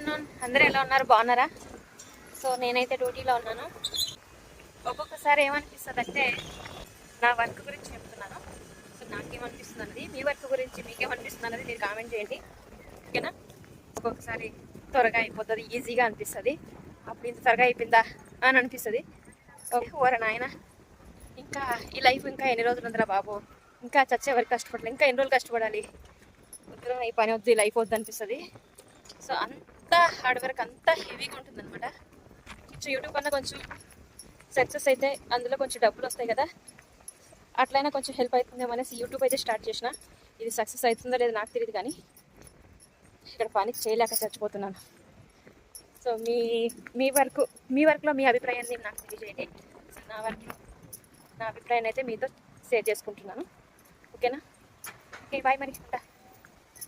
Afternoon. అందరూ ఎలా ఉన్నారు? బాగున్నారా? సో నేనైతే డ్యూటీలో ఉన్నాను. ఒక్కొక్కసారి ఏమనిపిస్తుంది అంటే నా వర్క్ గురించి చెప్తున్నాను. సో నాకేమనిపిస్తుంది అన్నది, మీ వర్క్ గురించి మీకేమనిపిస్తుంది అన్నది మీరు కామెంట్ చేయండి, ఓకేనా? ఒక్కొక్కసారి త్వరగా అయిపోతుంది, ఈజీగా అనిపిస్తుంది. అప్పుడు ఇంత త్వరగా అయిపోయిందా అని అనిపిస్తుంది. ఓకే ఓరే నాయన, ఇంకా ఈ లైఫ్ ఇంకా ఎన్ని రోజులు ఉందిరా బాబు, ఇంకా చచ్చే వరకు కష్టపడాలి, ఇంకా ఎన్ని రోజులు కష్టపడాలి, వద్దు ఈ పని వద్దు, ఈ లైఫ్ వద్దు అనిపిస్తుంది. సో అంత హార్డ్ వర్క్ అంతా హెవీగా ఉంటుంది అనమాట. కొంచెం యూట్యూబ్ కన్నా కొంచెం సక్సెస్ అయితే అందులో కొంచెం డబ్బులు వస్తాయి కదా, అట్లయినా కొంచెం హెల్ప్ అవుతుందేమో అనేసి యూట్యూబ్ అయితే స్టార్ట్ చేసిన. ఇది సక్సెస్ అవుతుందో లేదో నాకు తెలియదు, కానీ ఇక్కడ పని చేయలేక చచ్చిపోతున్నాను. సో మీ వర్క్లో మీ అభిప్రాయాన్ని నాకు తెలియజేయండి. సో నా అభిప్రాయాన్ని అయితే మీతో షేర్ చేసుకుంటున్నాను, ఓకేనా? ఓకే, బాయ్, మరి ఉంటా.